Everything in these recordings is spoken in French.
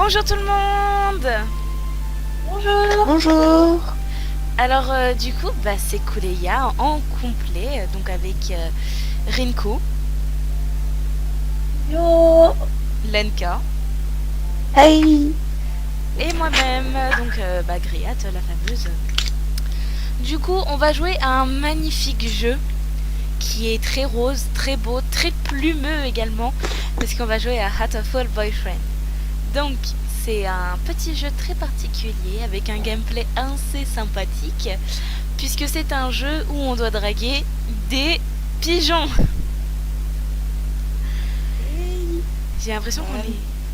Bonjour tout le monde. Bonjour. Bonjour. Alors du coup, c'est Kuleya en complet, donc avec Rinko, Yo. Lenka Hey. et moi-même, donc Griat, la fameuse. Du coup, on va jouer à un magnifique jeu qui est très rose, très beau, très plumeux également, parce qu'on va jouer à Hatoful Boyfriend. Donc, c'est un petit jeu très particulier avec un gameplay assez sympathique, puisque c'est un jeu où on doit draguer des pigeons. Hey. J'ai l'impression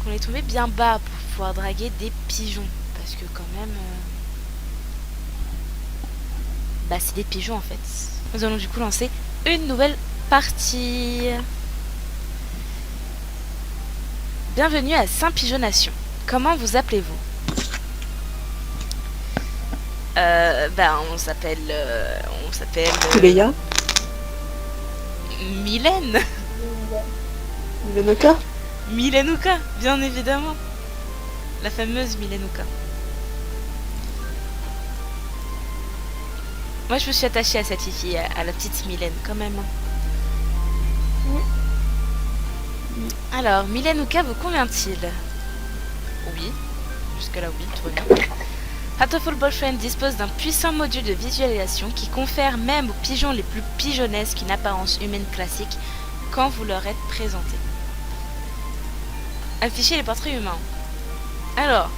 qu'on est tombé bien bas pour pouvoir draguer des pigeons, parce que quand même, c'est des pigeons en fait. Nous allons du coup lancer une nouvelle partie. Bienvenue à Saint-Pigeonnation. Comment vous appelez-vous? On s'appelle... Kuleya. Mylène. Milenouka. Milenouka, bien évidemment. La fameuse Milenouka. Moi, je me suis attachée à cette fille, à la petite Mylène, quand même. Alors, Milenouka vous convient-il? Oui. Jusque-là, oui, tout va bien. Hatoful Boyfriend dispose d'un puissant module de visualisation qui confère même aux pigeons les plus pigeonnesques une apparence humaine classique quand vous leur êtes présenté. Affichez les portraits humains. Alors,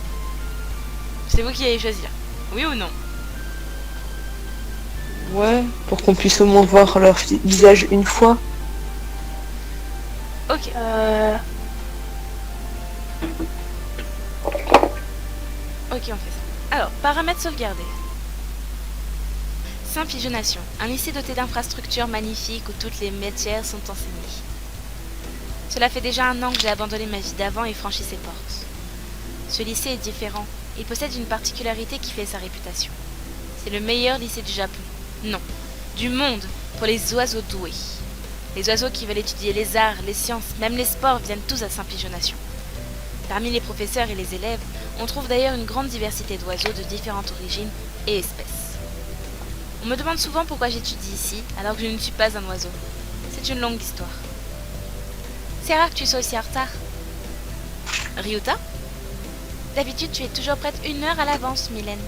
c'est vous qui allez choisir. Oui ou non? Ouais, pour qu'on puisse au moins voir leur visage une fois. Ok. Ok, on fait ça. Alors, paramètres sauvegardés. Saint-Pigeonnation, un lycée doté d'infrastructures magnifiques où toutes les métiers sont enseignées. Cela fait déjà 1 an que j'ai abandonné ma vie d'avant et franchi ses portes. Ce lycée est différent. Il possède une particularité qui fait sa réputation. C'est le meilleur lycée du Japon. Non, du monde, pour les oiseaux doués. Les oiseaux qui veulent étudier les arts, les sciences, même les sports viennent tous à Saint-Pigeonnation. Parmi les professeurs et les élèves, on trouve d'ailleurs une grande diversité d'oiseaux de différentes origines et espèces. On me demande souvent pourquoi j'étudie ici, alors que je ne suis pas un oiseau. C'est une longue histoire. C'est rare que tu sois aussi en retard. Ryuta? D'habitude, tu es toujours prête 1 heure à l'avance, Mylène.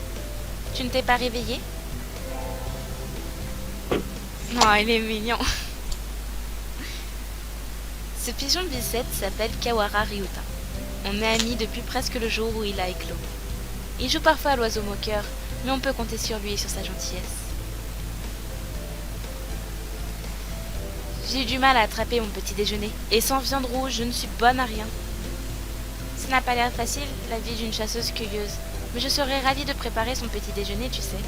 Tu ne t'es pas réveillée? Oh, il est mignon. Ce pigeon bicêtre s'appelle Kawara Ryuta. On est amis depuis presque le jour où il a éclos. Il joue parfois à l'oiseau moqueur, mais on peut compter sur lui et sur sa gentillesse. J'ai eu du mal à attraper mon petit déjeuner, et sans viande rouge, je ne suis bonne à rien. Ça n'a pas l'air facile, la vie d'une chasseuse cueilleuse, mais je serais ravie de préparer son petit déjeuner, tu sais.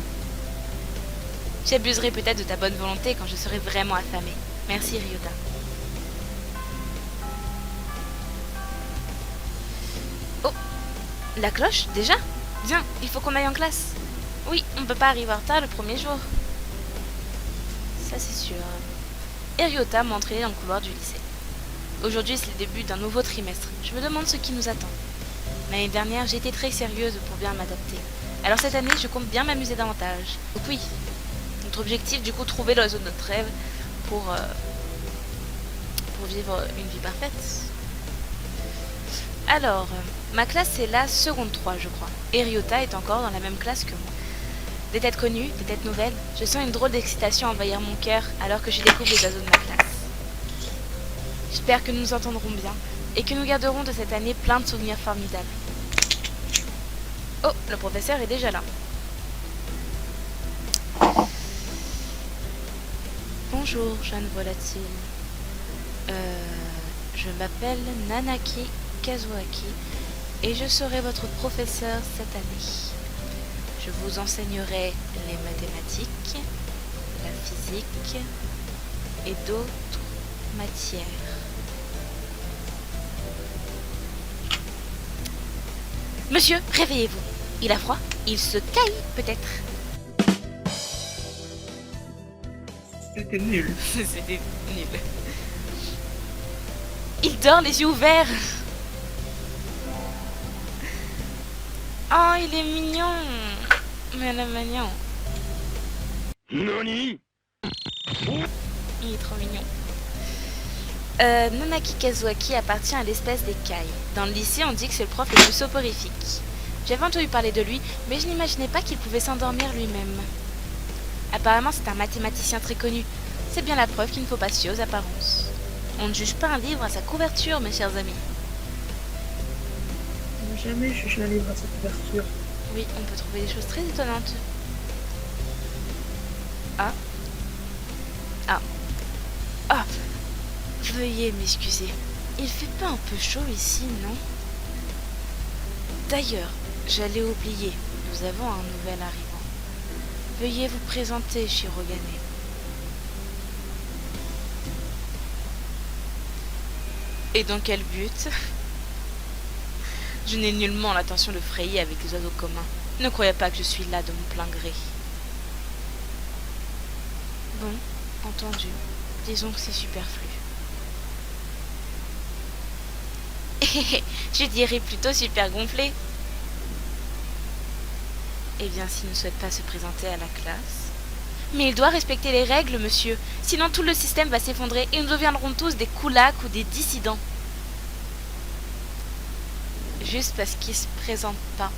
J'abuserai peut-être de ta bonne volonté quand je serai vraiment affamée. Merci, Ryuta. Oh, la cloche, déjà? Viens, il faut qu'on aille en classe. Oui, on ne peut pas arriver en retard le premier jour. Ça, c'est sûr. Et Ryuta m'a entraîné dans le couloir du lycée. Aujourd'hui, c'est le début d'un nouveau trimestre. Je me demande ce qui nous attend. L'année dernière, j'ai été très sérieuse pour bien m'adapter. Alors cette année, je compte bien m'amuser davantage. Donc oui, notre objectif, du coup, trouver l'oiseau de notre rêve pour vivre une vie parfaite. Alors, ma classe c'est la seconde 3, je crois. Et Ryuta est encore dans la même classe que moi. Des têtes connues, des têtes nouvelles, je sens une drôle d'excitation envahir mon cœur alors que je découvre les oiseaux de ma classe. J'espère que nous nous entendrons bien et que nous garderons de cette année plein de souvenirs formidables. Oh, le professeur est déjà là. Bonjour, jeune volatile. Je m'appelle Nanaki Kazuaki et je serai votre professeur cette année. Je vous enseignerai les mathématiques, la physique et d'autres matières. Monsieur, réveillez-vous. Il a froid? Il se caille peut-être? C'était nul. C'était nul. Il dort les yeux ouverts. Oh, il est mignon. Mais le mignon. Nani? Il est trop mignon. Nonaki Kazuaki appartient à l'espèce des Kai. Dans le lycée, on dit que c'est le prof le plus soporifique. J'avais entendu parler de lui, mais je n'imaginais pas qu'il pouvait s'endormir lui-même. Apparemment, c'est un mathématicien très connu. C'est bien la preuve qu'il ne faut pas se fier aux apparences. On ne juge pas un livre à sa couverture, mes chers amis. Jamais juge un livre à sa couverture. Oui, on peut trouver des choses très étonnantes. Ah. Ah. Ah. Veuillez m'excuser. Il fait pas un peu chaud ici, non? D'ailleurs, j'allais oublier. Nous avons un nouvel arrivant. Veuillez vous présenter, Shirogane. Et dans quel but? Je n'ai nullement l'intention de frayer avec les oiseaux communs. Ne croyez pas que je suis là de mon plein gré. Bon, entendu. Disons que c'est superflu. Je dirais plutôt super gonflé. Eh bien, s'il ne souhaite pas se présenter à la classe... Mais il doit respecter les règles, monsieur. Sinon, tout le système va s'effondrer et nous deviendrons tous des koulaks ou des dissidents. Juste parce qu'il se présente pas.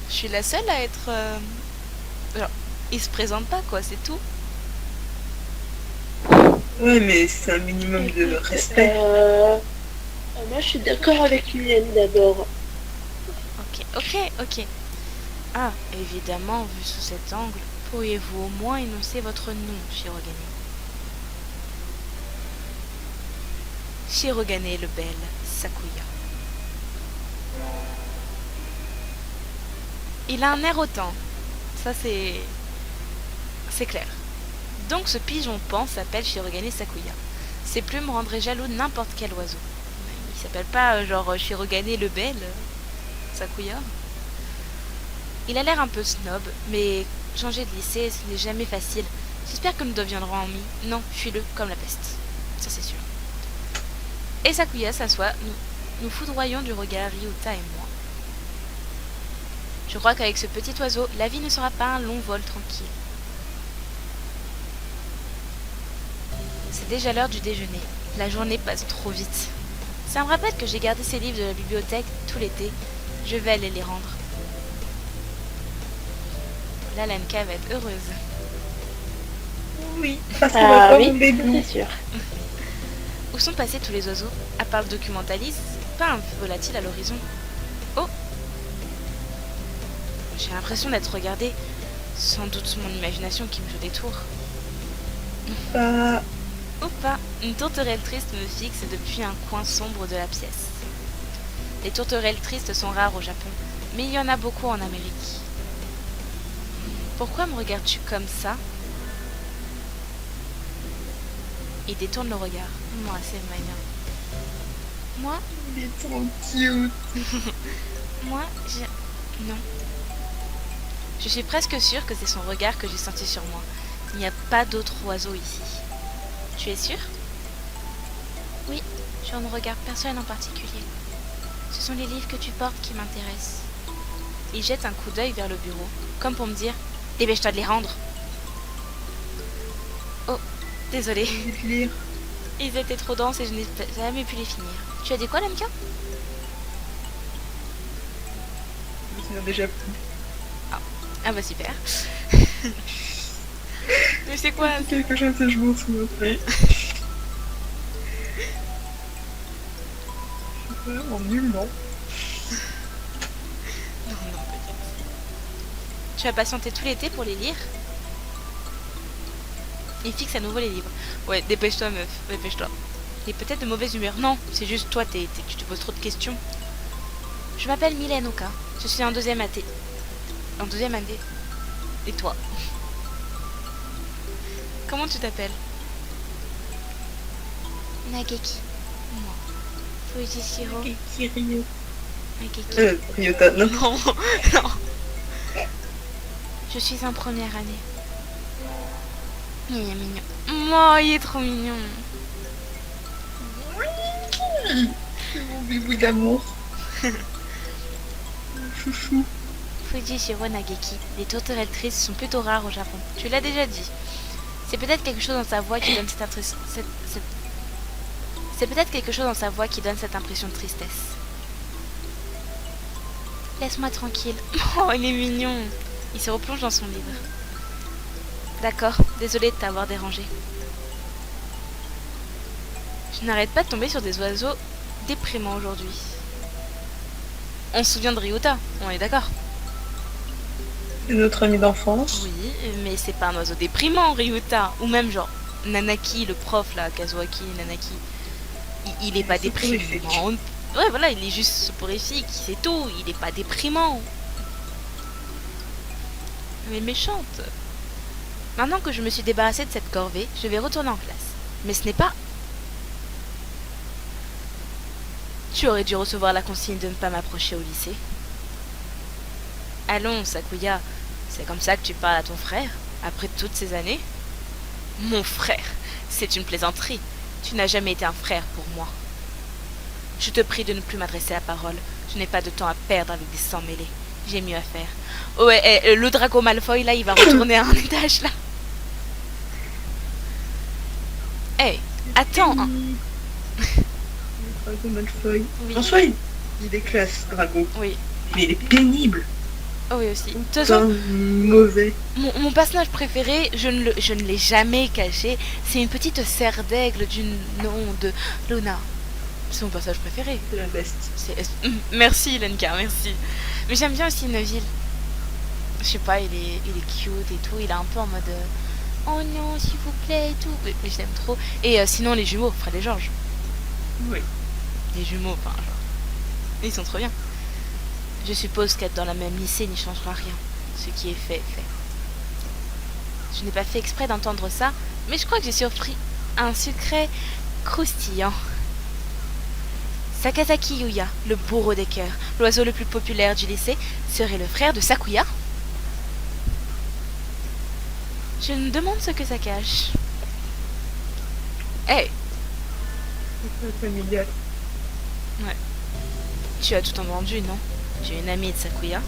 Je suis la seule à être... Genre, il se présente pas, quoi, c'est tout. Ouais, mais c'est un minimum de respect. Moi, je suis d'accord avec Mylène d'abord. Ok. Ah, évidemment, vu sous cet angle, pourriez-vous au moins énoncer votre nom, Shirogane? Shirogane le Bel, Sakuya. Il a un air hautain. Ça, c'est clair. Donc ce pigeon pan s'appelle Shirogane Sakuya. Ses plumes rendraient jaloux n'importe quel oiseau. Il s'appelle pas genre Shirogane le Bel, Sakuya. Il a l'air un peu snob, mais changer de lycée, ce n'est jamais facile. J'espère que nous deviendrons amis. Non, fuis-le comme la peste. Ça, c'est sûr. Et Sakuya s'assoit. Nous foudroyons du regard Ryuta et moi. Je crois qu'avec ce petit oiseau, la vie ne sera pas un long vol tranquille. C'est déjà l'heure du déjeuner. La journée passe trop vite. Ça me rappelle que j'ai gardé ces livres de la bibliothèque tout l'été. Je vais aller les rendre. Là, Lenka va être heureuse. Oui, parce qu'on va pas mon bébé. c'est sûr. Où sont passés tous les oiseaux? À part le documentaliste, pas un volatile à l'horizon. Oh! J'ai l'impression d'être regardée. Sans doute mon imagination qui me joue des tours. Ou pas, une tourterelle triste me fixe depuis un coin sombre de la pièce. Les tourterelles tristes sont rares au Japon, mais il y en a beaucoup en Amérique. Pourquoi me regardes-tu comme ça? Il détourne le regard. Moi, c'est mignon. Moi? Il est trop cute. Moi, non. Je suis presque sûre que c'est son regard que j'ai senti sur moi. Il n'y a pas d'autres oiseaux ici. Tu es sûre? Oui, je ne regarde personne en particulier. Ce sont les livres que tu portes qui m'intéressent. Il jette un coup d'œil vers le bureau, comme pour me dire « Dépêche-toi de les rendre !» Oh, désolée. Lire. Ils étaient trop denses et je n'ai jamais pu les finir. Tu as dit quoi, Lemka? Il y en a déjà plus. Ah bah super. Mais c'est quoi? Quelque chose que je m'en souviendrai. Vraiment nul, non? Non, peut-être. Tu as patienté tout l'été pour les lire? Il fixe à nouveau les livres. Ouais, dépêche-toi, meuf, dépêche-toi. Il est peut-être de mauvaise humeur. Non, c'est juste toi, tu te poses trop de questions. Je m'appelle Mylène Oka. Je suis en deuxième année. En deuxième année. Et toi? Comment tu t'appelles? Nageki. Moi. Fujishiro. Kiryu. Nageki. Ryota, non. Non, non. Je suis en première année. Il est mignon. Oh, il est trop mignon. C'est mon bébé d'amour. Chouchou. Fujishiro Nageki, les tourterelles tristes sont plutôt rares au Japon. Tu l'as déjà dit. C'est peut-être quelque chose dans sa voix qui donne cette impression... C'est peut-être quelque chose dans sa voix qui donne cette impression de tristesse. Laisse-moi tranquille. Oh, il est mignon. Il se replonge dans son livre. D'accord, désolée de t'avoir dérangé. Je n'arrête pas de tomber sur des oiseaux déprimants aujourd'hui. On se souvient de Ryuta, on est d'accord. C'est notre ami d'enfance. Oui, mais c'est pas un oiseau déprimant, Ryuta. Ou même genre Nanaki, le prof là, Kazuaki Nanaki. Il est pas déprimant. Ouais, voilà, il est juste soporifique, c'est tout. Il est pas déprimant. Mais méchante. Maintenant que je me suis débarrassée de cette corvée, je vais retourner en classe. Mais ce n'est pas... Tu aurais dû recevoir la consigne de ne pas m'approcher au lycée. Allons, Sakuya, c'est comme ça que tu parles à ton frère, après toutes ces années? Mon frère, c'est une plaisanterie. Tu n'as jamais été un frère pour moi. Je te prie de ne plus m'adresser la parole. Je n'ai pas de temps à perdre avec des sangs mêlés. J'ai mieux à faire. Oh, ouais, le Draco Malfoy, là, il va retourner à un étage, là. Hey, attends. Hein. Drago Malfoy. Oui. François, il est classe, Drago. Oui. Mais il est pénible. Oh oui, aussi. De toute C'est façon, mauvais. mon personnage préféré, je ne l'ai jamais caché. C'est une petite serre d'aigle du nom de Luna. C'est mon personnage préféré. C'est la best. Merci, Lenka, merci. Mais j'aime bien aussi Neville. Je sais pas, il est cute et tout. Il est un peu en mode... oh non, s'il vous plaît et tout. Mais je l'aime trop. Et sinon, les jumeaux, Fred et George. Oui. Les jumeaux, enfin, genre... Ils sont trop bien. Je suppose qu'être dans la même lycée n'y changera rien. Ce qui est fait, est fait. Je n'ai pas fait exprès d'entendre ça, mais je crois que j'ai surpris un secret croustillant. Sakazaki Yuya, le bourreau des cœurs, l'oiseau le plus populaire du lycée, serait le frère de Sakuya? Je me demande ce que ça cache. Hey! C'est familial. Ouais. Tu as tout entendu, non? Tu es une amie de Sakuya.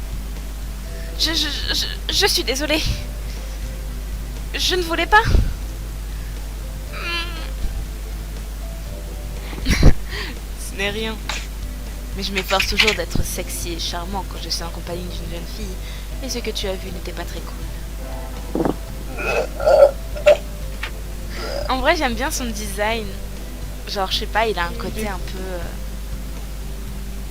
Je suis désolée. Je ne voulais pas. Ce n'est rien. Mais je m'efforce toujours d'être sexy et charmant quand je suis en compagnie d'une jeune fille. Et ce que tu as vu n'était pas très cool. En vrai, j'aime bien son design. Genre, je sais pas, il a un côté un peu...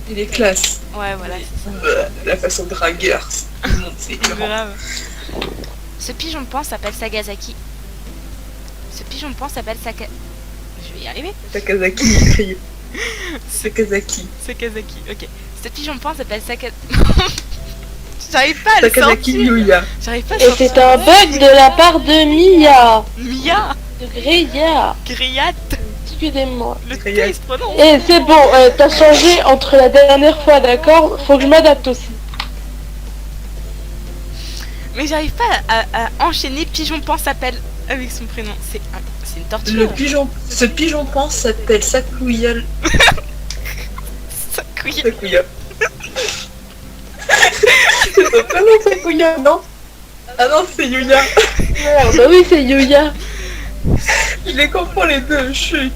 Il est classe. Ouais, voilà, c'est ça. La façon dragueur, c'est Grave. Ce pigeon-pan s'appelle Sagazaki. Ce pigeon-pan s'appelle Saka... Je vais y arriver. Sakazaki. Sakazaki. Sakazaki, ok. Ce pigeon-pan s'appelle Saka... J'arrive pas à le Sakazaki sortir. Yuya. J'arrive pas à Et sortir. c'est un bug de la part de Mia. Mia De Greya. Grillade. Excusez-moi. Le T Grillade. il se prononce. Et c'est bon, t'as changé entre la dernière fois, d'accord? Faut que je m'adapte aussi. Mais j'arrive pas à enchaîner pigeon-pan s'appelle avec son prénom. C'est une torture. Ce pigeon-pan s'appelle Sakuya. Sakuya. Sakuya. C'est son prénom Sakuya, non? Ah non, c'est Yuya. Merde, bah oui, c'est Yuya. Il les confond les deux, chut.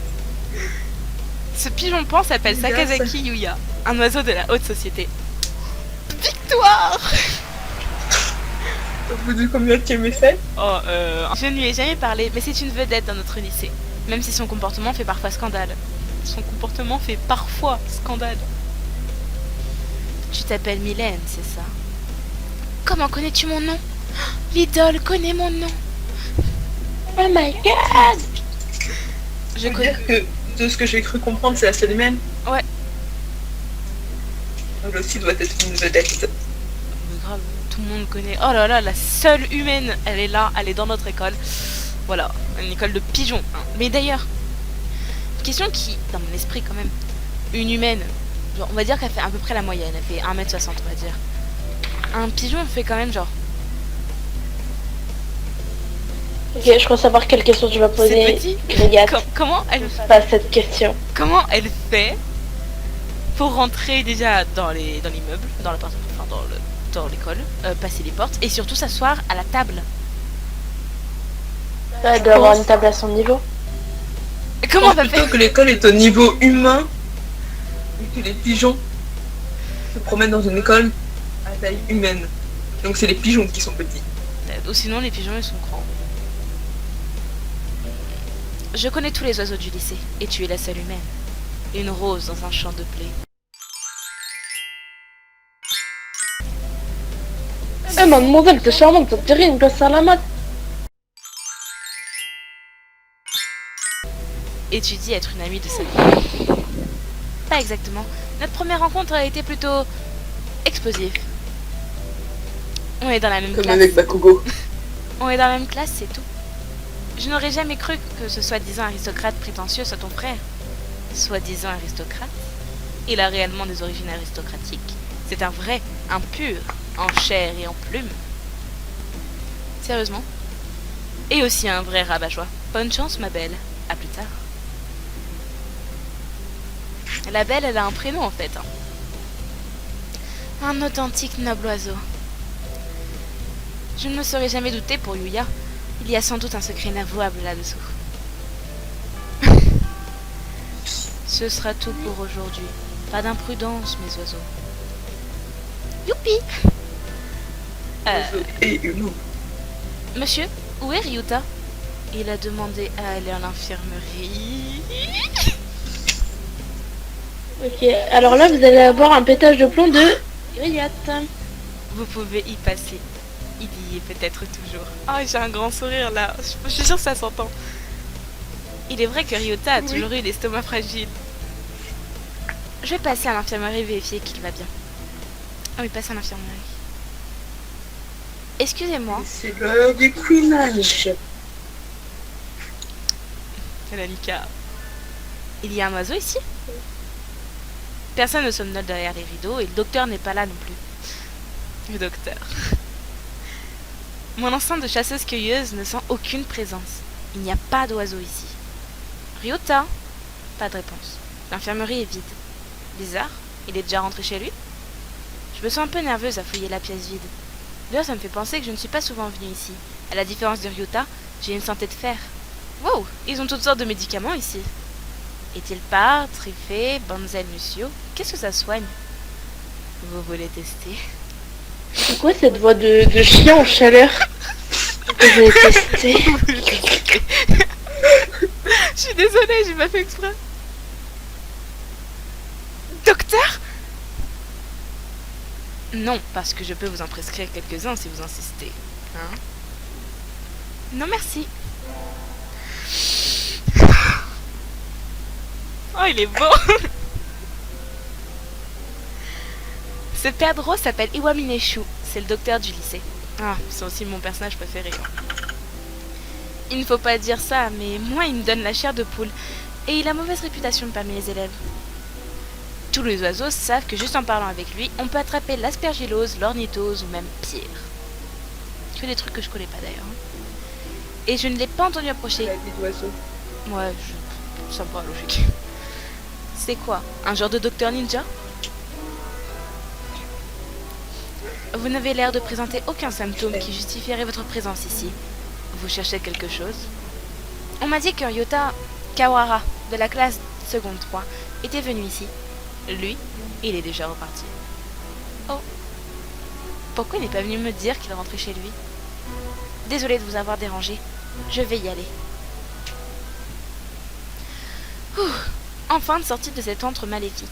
Ce pigeon-pan s'appelle Yuya, Sakazaki Yuya, un oiseau de la haute société. Victoire! Au bout de combien de essai? Oh, je ne lui ai jamais parlé, mais c'est une vedette dans notre lycée. Même si son comportement fait parfois scandale. Son comportement fait parfois scandale. Tu t'appelles Mylène, c'est ça? Comment connais-tu mon nom? L'idole connaît mon nom. Oh my god. Je Je veux connais. dire que de ce que j'ai cru comprendre, c'est la seule humaine. Ouais. Elle aussi doit être une vedette. Mais grave, tout le monde connaît. Oh là là, la seule humaine, elle est là, elle est dans notre école. Voilà, une école de pigeons. Hein. Mais d'ailleurs, une question qui, dans mon esprit quand même, une humaine, genre, on va dire qu'elle fait à peu près la moyenne, elle fait 1m60 on va dire. Un pigeon fait quand même genre... Ok, je crois savoir quelle question tu vas C'est poser. petit. Grégate. Comment elle Pas cette question. Comment elle fait pour rentrer déjà dans l'immeuble, dans l'appartement, enfin dans l'école, passer les portes et surtout s'asseoir à la table. Elle doit avoir une table à son niveau. Comment on va Plutôt faire? que l'école est au niveau humain, et que les pigeons se promènent dans une école à taille humaine. Donc c'est les pigeons qui sont petits. Ou sinon les pigeons ils sont grands. Je connais tous les oiseaux du lycée, et tu es la seule humaine. Une rose dans un champ de blé. Eh mademoiselle, t'es charmante, ça te dirait une place à la mat. Et tu dis être une amie de Sabine. Pas exactement. Notre première rencontre a été plutôt explosive. On est dans la même Comme classe. avec Bakugo. On est dans la même classe, c'est tout. Je n'aurais jamais cru que ce soi-disant aristocrate prétentieux soit ton frère. Soi-disant aristocrate. Il a réellement des origines aristocratiques. C'est un vrai, un pur, en chair et en plume. Sérieusement. Et aussi un vrai rabat-joie. Bonne chance, ma belle. À plus tard. La belle, elle a un prénom en fait. Un authentique noble oiseau. Je ne me serais jamais douté pour Yuya. Il y a sans doute un secret inavouable là-dessous. Ce sera tout pour aujourd'hui. Pas d'imprudence, mes oiseaux. Youpi! Et humain. Monsieur, où est Ryuta? Il a demandé à aller à l'infirmerie. Ok, alors là, vous allez avoir un pétage de plomb de grillate. Vous pouvez y passer. Il y est peut-être toujours. Ah, j'ai un grand sourire là. Je suis sûre que ça s'entend. Il est vrai que Ryota a toujours eu l'estomac fragile. Je vais passer à l'infirmerie vérifier qu'il va bien. Ah oui, passe à l'infirmerie. Excusez-moi. C'est l'heure du couinage. La Nika. Il y a un oiseau ici? Personne ne somnole derrière les rideaux et le docteur n'est pas là non plus. Le docteur. Mon instinct de chasseuse-cueilleuse ne sent aucune présence. Il n'y a pas d'oiseau ici. Ryota? Pas de réponse. L'infirmerie est vide. Bizarre, il est déjà rentré chez lui? Je me sens un peu nerveuse à fouiller la pièce vide. D'ailleurs, ça me fait penser que je ne suis pas souvent venue ici. À la différence de Ryota, j'ai une santé de fer. Wow, ils ont toutes sortes de médicaments ici. Éthylpar, Trifé, Banzel Lucio. Qu'est-ce que ça soigne? Vous voulez tester? C'est quoi cette voix de chien en chaleur? Je vais tester. Je suis désolée, j'ai pas fait exprès. Docteur? Non, parce que je peux vous en prescrire quelques-uns si vous insistez. Hein? Non, merci. Oh, il est beau. Ce perdreau s'appelle Iwamineshu. C'est le docteur du lycée. Ah, c'est aussi mon personnage préféré. Il ne faut pas dire ça, mais moi, il me donne la chair de poule. Et il a mauvaise réputation parmi les élèves. Tous les oiseaux savent que juste en parlant avec lui, on peut attraper l'aspergillose, l'ornithose ou même pire. Que des trucs que je connais pas d'ailleurs. Et je ne l'ai pas entendu approcher. Maladie d'oiseau. Ouais, ça me paraît logique. C'est quoi? Un genre de docteur ninja? Vous n'avez l'air de présenter aucun symptôme qui justifierait votre présence ici. Vous cherchez quelque chose? On m'a dit que Ryota Kawara, de la classe seconde 3, était venu ici. Lui, il est déjà reparti. Oh. Pourquoi il n'est pas venu me dire qu'il rentrait chez lui? Désolée de vous avoir dérangé. Je vais y aller. Ouh. Enfin de sortie de cet antre maléfique.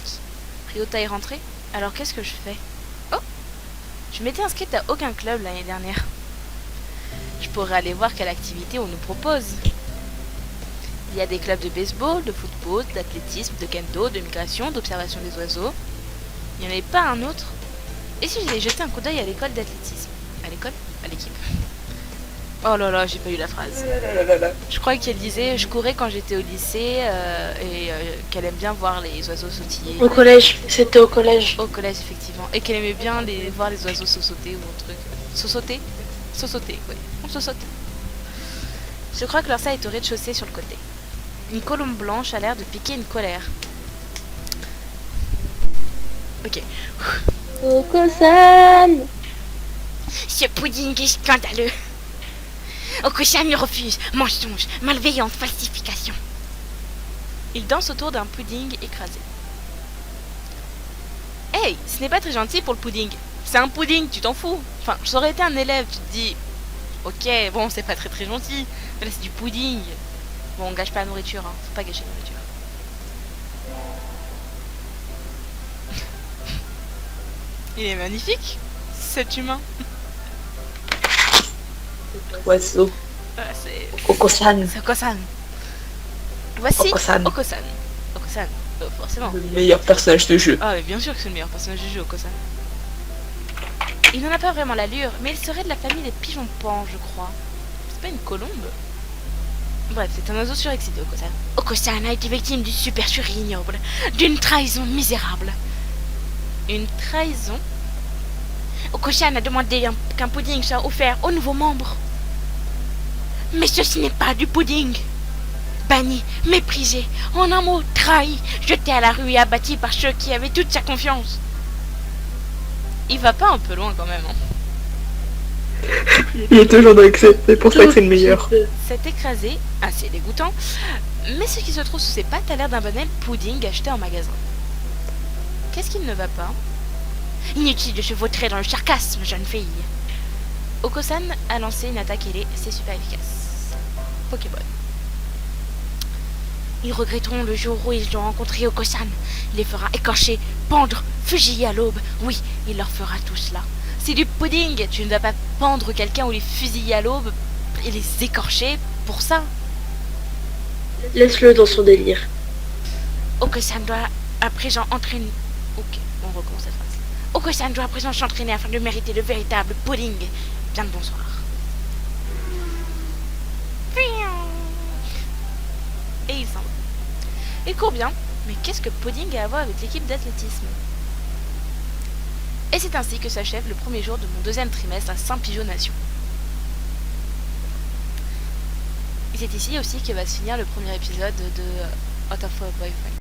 Ryota est rentré? Alors qu'est-ce que je fais? Oh. Je m'étais inscrite à aucun club l'année dernière. Je pourrais aller voir quelle activité on nous propose. Il y a des clubs de baseball, de football, d'athlétisme, de kendo, de migration, d'observation des oiseaux. Il n'y en avait pas un autre. Et si j'allais jeter un coup d'œil à l'école d'athlétisme? À l'école? À l'équipe. Oh là là, j'ai pas eu la phrase. Je crois qu'elle disait je courais quand j'étais au lycée et qu'elle aime bien voir les oiseaux sautiller. Au collège, c'était au collège. Au collège, effectivement. Et qu'elle aimait bien voir les oiseaux sauter ou un truc. Sauter? Sauter, oui. On saute. Je crois que leur salle est au rez-de-chaussée sur le côté. Une colombe blanche a l'air de piquer une colère. Ok. Oko-san. Ce pudding est scandaleux. Oko-san me refuse. Mensonge, malveillance, falsification. Il danse autour d'un pudding écrasé. Hey, ce n'est pas très gentil pour le pudding. C'est un pudding, tu t'en fous. Enfin, j'aurais été un élève, tu te dis... Ok, bon, c'est pas très très gentil. Mais là, c'est du pudding. Bon, on gâche pas la nourriture, hein. Faut pas gâcher la nourriture. Il est magnifique, cet humain. Oiseau. C'est Oko-san, Oko-san. Voici Oko-san. Oko-san. Oko-san, forcément. le meilleur personnage de jeu. Ah, mais bien sûr que c'est le meilleur personnage du jeu, Oko-san. Il n'en a pas vraiment l'allure, mais il serait de la famille des pigeons pans, je crois. C'est pas une colombe? Bref, c'est un oiseau surexcité, Oko-san. Oko-san a été victime d'une supercherie ignoble, d'une trahison misérable. Une trahison? Oko-san a demandé qu'un pudding soit offert aux nouveaux membres. Mais ceci n'est pas du pudding. Banni, méprisé, en un mot, trahi, jeté à la rue et abattu par ceux qui avaient toute sa confiance. Il va pas un peu loin quand même, hein. Il est toujours dans l'excès, c'est pour ça que c'est le meilleur. C'est écrasé, assez dégoûtant, mais ce qui se trouve sous ses pattes a l'air d'un banal pudding acheté en magasin. Qu'est-ce qui ne va pas? Inutile de se vautrer dans le sarcasme, jeune fille. Oko-san a lancé une attaque ailée, c'est super efficace. Pokéball. Ils regretteront le jour où ils ont rencontré Oko-san. Il les fera écorcher, pendre, fusiller à l'aube. Oui, il leur fera tout cela. C'est du pudding. Tu ne vas pas pendre quelqu'un ou les fusiller à l'aube et les écorcher pour ça. Laisse-le dans son délire. Oko-san doit à présent entraîner... Ok, on recommence cette phrase. Oko-san doit à présent s'entraîner afin de mériter le véritable pudding. Bien le bonsoir. Et il s'en va. Il court bien, mais qu'est-ce que pudding a à voir avec l'équipe d'athlétisme? Et c'est ainsi que s'achève le premier jour de mon deuxième trimestre à Saint-Pigeon-Nation. Et c'est ici aussi que va se finir le premier épisode de Out of a Boyfriend.